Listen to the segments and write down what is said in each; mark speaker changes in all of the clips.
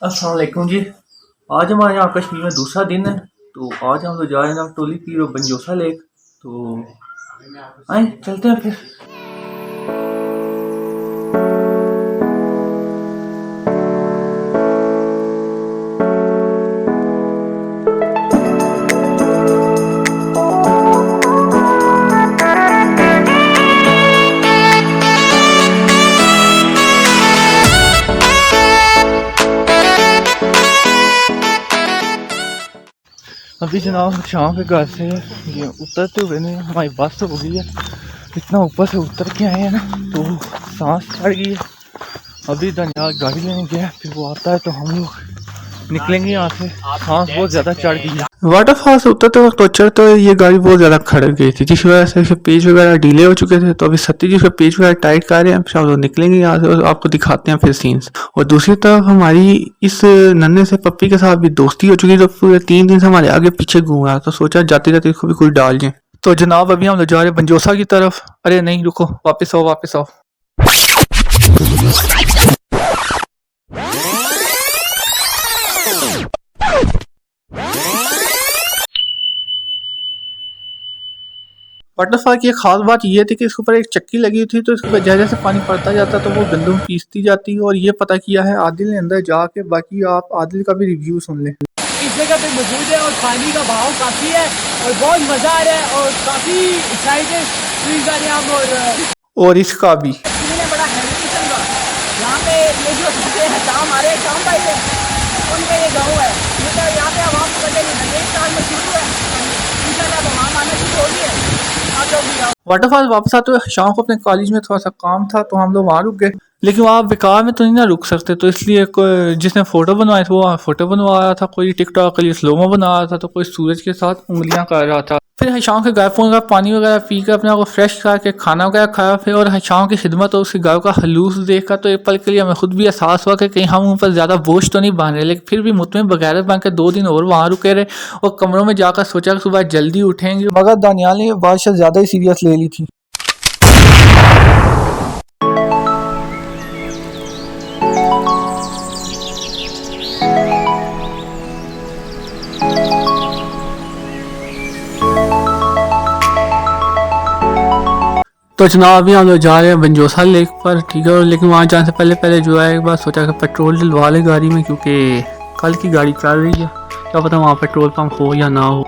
Speaker 1: अस्सलाम वालेकुम जी। आज हमारे यहाँ कश्मीर में दूसरा दिन है। तो आज हम लोग जा रहे हैं टोली पीर बंजोसा लेक। तो आए चलते हैं फिर। अभी जनाब शाम के घर से ये उतरते हुए ने हमारी बस हो गई है। इतना ऊपर से उतर के आए हैं ना तो सांस चढ़ गई है। अभी दनियाल गाड़ी लेने गया, फिर वो आता है तो हम लोग निकलेंगे यहाँ से। सांस बहुत ज़्यादा चढ़ गई है। वाटरफॉल से उतरते वक्त तो चढ़ते ये गाड़ी बहुत ज़्यादा खड़ गई थी, जिस वजह से इसके पेज वगैरह ढीले हो चुके थे। तो अभी सत्ती जी उसके पेज वगैरह टाइट कर रहे हैं। फिर हम लोग निकलेंगे यहाँ से और आपको दिखाते हैं फिर सीन्स। और दूसरी तरफ हमारी इस नन्हे से पप्पी के साथ भी दोस्ती हो चुकी, तो पूरे 3 दिन से हमारे आगे पीछे घूम रहा। तो सोचा जाते जाते इसको भी कुछ डाल जाए। तो जनाब अभी हम लोग जा रहे हैं बंजोसा की तरफ। अरे नहीं रुको, वापस आओ वापस आओ। वाटरफॉल की एक खास बात यह थी कि इसके ऊपर एक चक्की लगी हुई थी, तो इसके ऊपर जैसे जैसे पानी पड़ता जाता तो वो गंदम पीसती जाती। और ये पता किया है आदिल ने अंदर जाके। बाकी आप आदिल का भी रिव्यू सुन लें।
Speaker 2: इस जगह पे मौजूद है और पानी का बहाव काफ़ी है और बहुत मज़ा आ रहा है और काफ़ी एक्साइटेड फील कर रहे हैं हम।
Speaker 1: और इसका भी
Speaker 2: बड़ा हैप्पी चल रहा है यहाँ पे। ये जो चीज़ें हैं काम आ रहे हैं, काम भाई है उनका ये गाँव है। ये तो यहाँ पे आवाम को बदले एक साल में शुरू है, इंशाल्लाह अब आवाम आना शुरू हो गई है। आप लोग भी आओ।
Speaker 1: वाटरफॉल वापस आते हुए शाम को अपने कॉलेज में थोड़ा सा काम था तो हम लोग वहाँ रुक गए। लेकिन वहाँ बेकार में तो नहीं ना रुक सकते, तो इसलिए जिसने फोटो बनवाए थे वो वहाँ फोटो बनवा रहा था, कोई टिकटॉक के लिए स्लोमो बना रहा था, तो कोई सूरज के साथ उंगलियां कर रहा था। फिर शाम के घर पहुंच कर पानी वगैरह पी कर अपने आप को फ्रेश करके खाना वगैरह खाया। फिर और शाम की खिदमत और उसके घर का हलूस देखा तो एक पल के लिए हमें खुद भी एहसास हुआ कि कहीं हम ऊपर ज़्यादा बोझ तो नहीं बन रहे। लेकिन फिर भी मुतमिन बगैर बन के 2 दिन और वहाँ रुके रहे और कमरों में जाकर सोचा कि सुबह जल्दी उठेंगे। मगर दानियाल ने बात शायद ज़्यादा ही सीरियस ले ली थी। तो जनाब अभी हम लोग जा रहे हैं बंजोसा लेक पर, ठीक है। लेकिन वहाँ जाने से पहले पहले जो है एक बार सोचा कि पेट्रोल डलवा ले गाड़ी में, क्योंकि कल की गाड़ी चल रही है, क्या पता वहाँ पेट्रोल पंप हो या ना हो।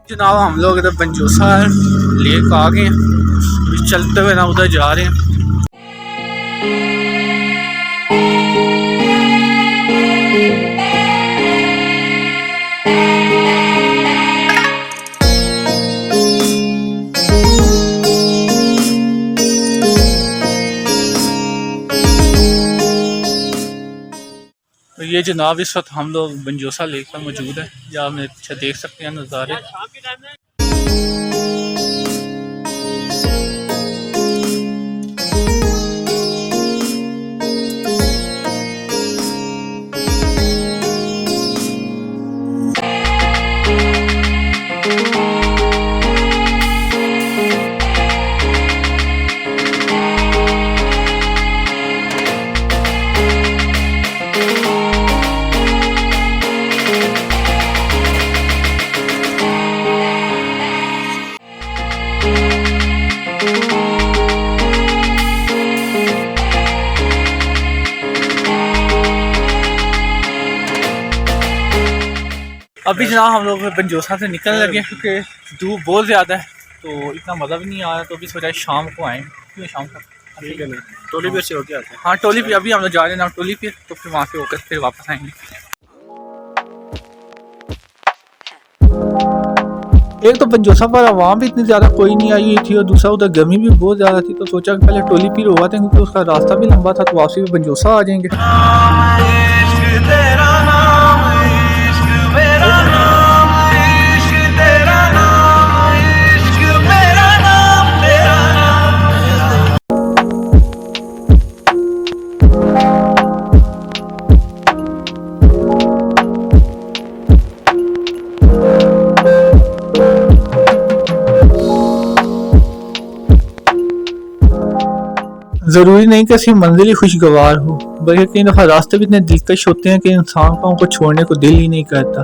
Speaker 1: जनाब हम लोग इधर बंजोसा लेक आ गए हैं, चलते हुए ना उधर जा रहे हैं। तो ये जनाब इस वक्त हम लोग बंजोसा लेक पर मौजूद है, या आप मेरे पीछे देख सकते हैं नज़ारे। अभी जनाब हम लोग पंजोसा से निकलने लगे क्योंकि धूप बहुत ज़्यादा है तो इतना मज़ा भी नहीं आ रहा, तो अभी सोचा शाम को आएँ, क्यों शाम को
Speaker 3: ठीक है ना, टोली पे से होके आते हैं।
Speaker 1: हाँ टोली पे अभी हम लोग जा रहे हैं ना टोली पे, तो फिर वहाँ से होकर फिर वापस आएंगे। एक तो पंजोसा पर आवाम भी इतनी ज़्यादा कोई नहीं आई हुई थी और दूसरा उधर गर्मी भी बहुत ज़्यादा थी, तो सोचा कि पहले टोली पीर हुआ था क्योंकि उसका रास्ता भी लंबा था, तो वापसी में पंजोसा आ जाएंगे। ज़रूरी नहीं कि सिर्फ मंजिल ही खुशगवार हो, बल्कि कई दफ़ा रास्ते भी इतने दिलकश होते हैं कि इंसान का उनको छोड़ने को दिल ही नहीं करता।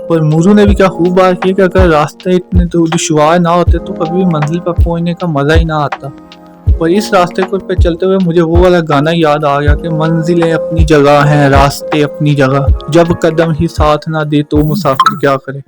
Speaker 1: और मूजू ने भी क्या खूब बात की कि अगर रास्ते इतने तो दुश्वार ना होते तो कभी भी मंजिल पर पहुंचने का मज़ा ही ना आता। और इस रास्ते को पे चलते हुए मुझे वो वाला गाना याद आ गया कि मंजिलें अपनी जगह हैं, रास्ते अपनी जगह, जब कदम ही साथ ना दे तो मुसाफिर क्या करे।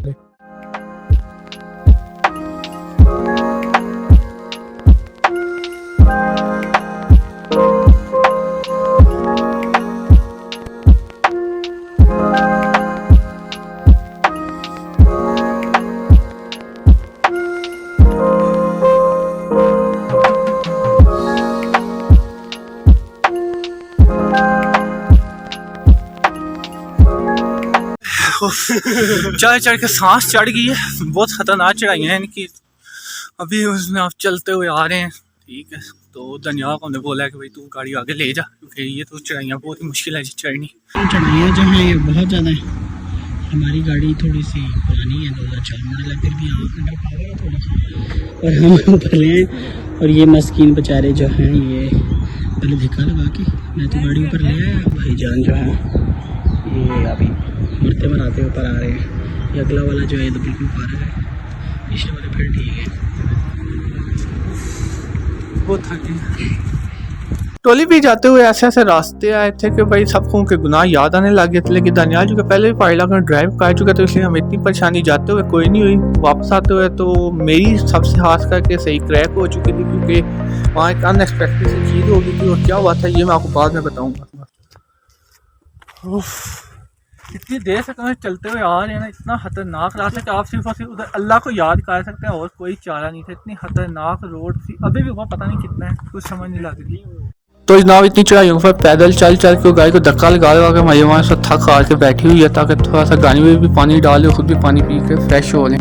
Speaker 1: चढ़ चढ़ के सांस चढ़ गई है, बहुत खतरनाक चढ़ाई है इनकी। अभी उसमें आप चलते हुए आ रहे हैं, ठीक है, तो धनिया को हमने बोला है कि भाई तू गाड़ी आगे ले जा क्योंकि ये तो चढ़ाइयाँ बहुत ही मुश्किल है चढ़नी।
Speaker 2: चढ़ाइयाँ जो हैं ये बहुत ज़्यादा है। हमारी गाड़ी थोड़ी सी पुरानी है, 2004 मॉडल है, फिर भी यहाँ खड्डा पा गया थोड़ा सा और हम ऊपर ले आए। और ये मस्कीन बेचारे जो हैं ये पहले धिक्का लगा के मैं तो गाड़ी ऊपर ले आया, भाईजान जो है ये अभी मरते मराते ऊपर आ रहे हैं। ये अगला वाला जो है ये तो बिल्कुल पार है, पीछे वाले फिर ठीक है।
Speaker 1: बहुत थके। टोली भी जाते हुए ऐसे ऐसे रास्ते आए थे कि भाई सबको के गुनाह याद आने लग गए थे, लेकिन दानियाल जो कि पहले भी पहाड़ी इलाके में ड्राइव कर चुका था इसलिए हमें इतनी परेशानी जाते हुए कोई नहीं हुई। वापस आते हुए तो मेरी सबसे खास करके सही क्रैक हो चुकी थी क्योंकि वहाँ एक अनएक्सपेक्टेड सी चीज़ हो गई थी। और क्या हुआ था ये मैं आपको बाद में बताऊँगा। इतनी देर से कहीं चलते हुए आ रहे हैं ना, इतना खतरनाक रास्ता कि आप सिर्फ और सिर्फ उधर अल्लाह को याद कर सकते हैं और कोई चारा नहीं था। इतनी खतरनाक रोड थी, अभी भी वो पता नहीं कितना है, कुछ समझ नहीं लग रही। तो जनाब इतनी चढ़ाइयों पर पैदल चल चल के गाड़ी को धक्का लगा लगा के हमारी वहाँ से थक हार के बैठी हुई है ताकि थोड़ा सा गाड़ी में भी पानी डाले, खुद भी पानी पी के फ्रेश हो लें।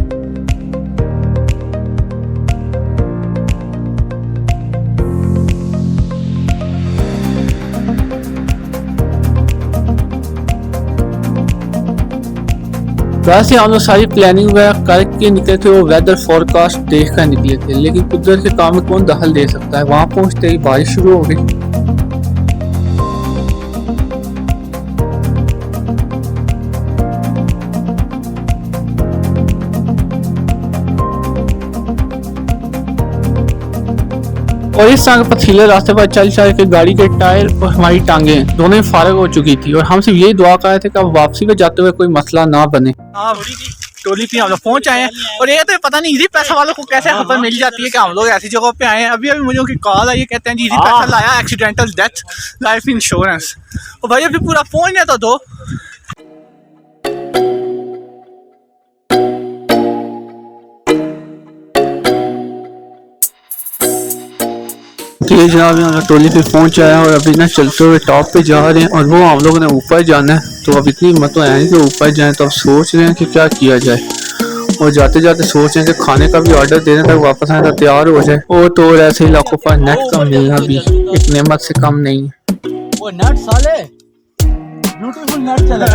Speaker 1: वैसे हम लोग सारी प्लानिंग वगैरह करके निकले थे, वो वेदर फोरकास्ट देख कर निकले थे, लेकिन कुदरत के काम में कौन दखल दे सकता है। वहाँ पहुँचते ही बारिश शुरू हो गई। और इस तरह पथरीले रास्ते पर चल चल के गाड़ी के टायर और हमारी टांगें दोनों ही फारग हो चुकी थी और हम सिर्फ यही दुआ कर रहे थे कि अब वापसी पे जाते हुए कोई मसला ना बने। टोली पे हम लोग पहुंच आए हैं और ये तो पता नहीं इजी पैसा वालों को कैसे खबर मिल जाती है कि हम लोग ऐसी जगह पे आए हैं। अभी मुझे उनकी कॉल आई, कहते हैं जी इजी पैसा लाया, एक्सीडेंटल डेथ लाइफ इंश्योरेंस। और भाई अभी पूरा पहुंचने तो दो। ये जनाब यहाँ टोली पे पहुंच आया और अभी ना चलते हुए टॉप पे जा रहे हैं और वो हम लोगों ने ऊपर जाना है। तो अब इतनी हिम्मत तो है नहीं कि ऊपर जाएं, तो अब सोच रहे हैं कि क्या किया जाए। और जाते जाते सोच रहे हैं कि खाने का भी ऑर्डर देने तक वापस आने तक तैयार हो जाए। और तो ऐसे इलाकों पर नेट का मिलना भी एक नेमत से कम नहीं है।
Speaker 2: वो नट साले ब्यूटीफुल नट चला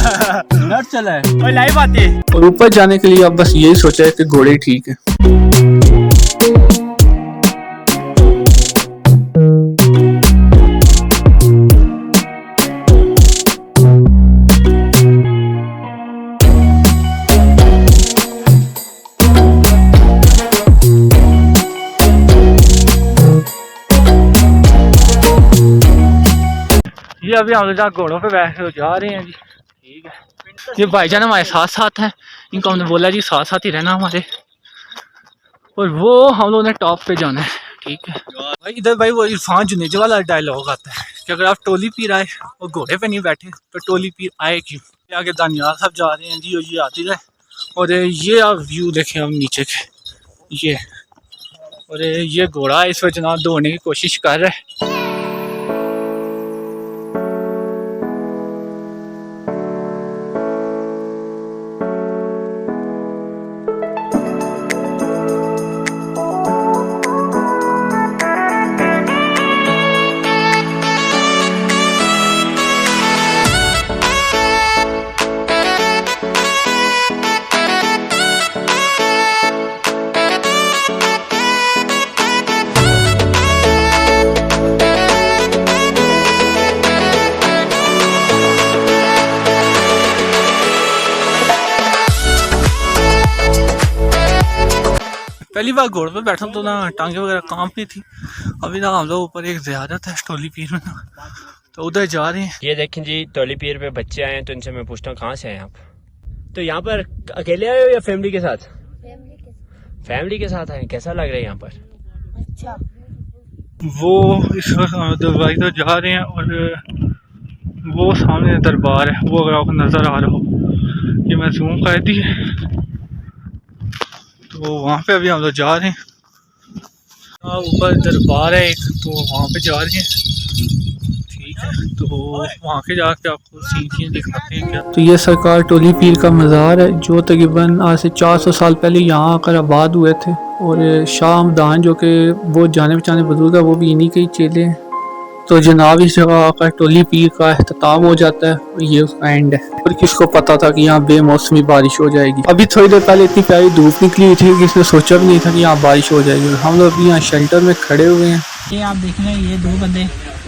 Speaker 2: नट चला है और लाइव आती है।
Speaker 1: और ऊपर जाने के लिए अब बस यही सोचा है कि घोड़े ठीक है। ये अभी हम लोग घोड़ों पे बैठ के जा रहे हैं जी, ठीक है। ये भाईजान हमारे साथ साथ हैं, इनको हमने बोला जी साथ साथ ही रहना हमारे, और वो हम लोगों ने टॉप पे जाना है। ठीक है भाई, इधर भाई वो इरफान जुनेजा वाला डायलॉग आता है कि अगर आप टोली पीर आए और घोड़े पे नहीं बैठे तो टोली पीर आए क्यों। आगे दानियाल साहब जा रहे हैं जी, और ये आती है, और ये आप व्यू देखें हम नीचे के, ये और ये घोड़ा इस वजह जनाब दौड़ने की कोशिश कर रहा है। पहली बार घोड़े पे बैठा तो ना टांगे वगैरह कांप रही थी। अभी ना हम लोग ऊपर एक ज़ियारत है टोली पीर में ना, तो उधर जा रहे हैं।
Speaker 4: ये देखें जी, टोली पीर पे बच्चे आए हैं, तो इनसे मैं पूछता हूँ कहाँ से आए आप? तो यहाँ पर अकेले आए हो या फैमिली के साथ? फैमिली के साथ आए। कैसा लग रहा है यहाँ पर?
Speaker 2: अच्छा।
Speaker 1: वो इस वक्त दरबार तो जा रहे हैं, और वो सामने दरबार है, वो अगर आपको नज़र आ रहा हो, ये मैं जूम कर दी है, तो वहाँ पे अभी हम लोग जा रहे हैं। ऊपर दरबार है एक, तो वहाँ पे जा रहे हैं। ठीक है, तो वहाँ के जाके आपको सीन दिखाते हैं क्या। तो ये सरकार टोली पीर का मज़ार है, जो तकरीबन आज से 400 साल पहले यहाँ आकर आबाद हुए थे, और शाह हमदान जो कि बहुत जाने पहचाने बुजुर्ग है, वो भी इन्हीं के ही चेले हैं। तो जनाब इस जगह आकर टोली पीर का अख्ताम हो जाता है, और ये उसका एंड है। और किसको पता था कि यहाँ बेमौसमी बारिश हो जाएगी। अभी थोड़ी देर पहले इतनी प्यारी धूप निकली थी कि किसने सोचा भी नहीं था कि यहाँ बारिश हो जाएगी। हम लोग अभी यहाँ शेल्टर में खड़े हुए हैं।
Speaker 2: ये आप देख रहे हैं, ये दो बंदे,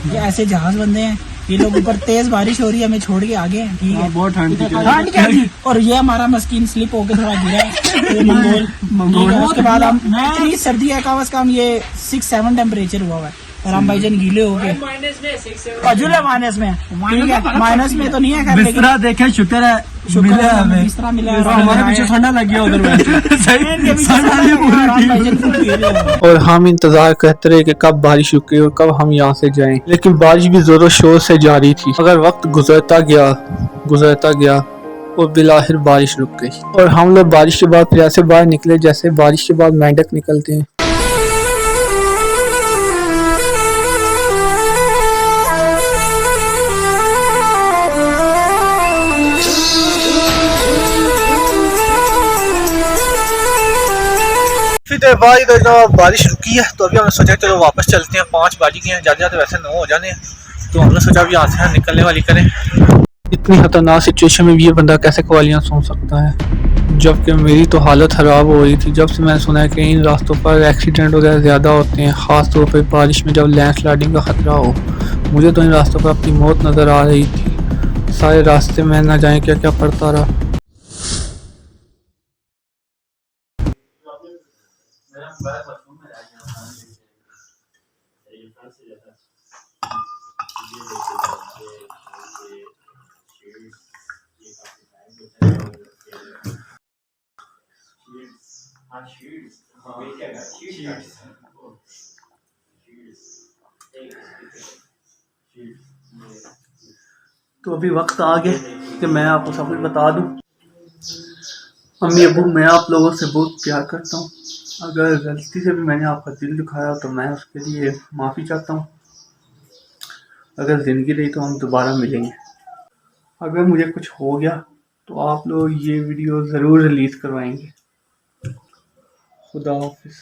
Speaker 2: ये ऐसे जहाज बंदे हैं, ये लोग ऊपर तेज बारिश हो रही है, हमें छोड़ के आगे हैं। ठीक है, बहुत ठंड थी, और ये हमारा मस्कीन स्लिप होकर थोड़ा गिरा है, ये मंगोल। उसके बाद हम इतनी सर्दी है, कम से कम ये 6-7 टेम्परेचर हुआ है, और हम भाईजान गीले हो गए। अजुल है माइनस में, ठीक है, माइनस में तो नहीं है, बिस्तरा देखे, शुक्र है, बिस्तरा मिला है, हमारे पीछे ठंडा लग गया उधर।
Speaker 1: और हम इंतजार करते रहे कि कब बारिश रुके और कब हम यहाँ से जाएं, लेकिन बारिश भी जोरों शोर से जारी थी। अगर वक्त गुजरता गया और बिलाखिर बारिश रुक गई, और हम लोग बारिश के बाद फिर ऐसे बाहर निकले जैसे बारिश के बाद मेंढक निकलते हैं। फिर देर बाद इधर बारिश रुकी है, तो अभी हमने सोचा चलो वापस चलते हैं। 5 बज गए हैं, जाते जाते वैसे 9 हो जाने हैं, तो हमने सोचा अभी यहाँ से निकलने वाली करें। इतनी खतरनाक सिचुएशन में भी ये बंदा कैसे कवालियाँ सुन सकता है, जबकि मेरी तो हालत ख़राब हो रही थी। जब से मैंने सुना है कि इन रास्तों पर एक्सीडेंट वगैरह ज़्यादा होते हैं, ख़ास तौर पर बारिश में जब लैंडस्लाइडिंग का ख़तरा हो। मुझे तो इन रास्तों पर अपनी मौत नज़र आ रही थी। सारे रास्ते में ना जाए क्या क्या पड़ता रहा। तो अभी वक्त आ गया कि मैं आपको सब कुछ बता दूं। अम्मी अबू, मैं आप लोगों से बहुत प्यार करता हूँ। अगर गलती से भी मैंने आपका दिल दुखाया तो मैं उसके लिए माफ़ी चाहता हूँ। अगर ज़िंदगी रही तो हम दोबारा मिलेंगे। अगर मुझे कुछ हो गया तो आप लोग ये वीडियो ज़रूर रिलीज़ करवाएंगे। खुदा हाफिज़।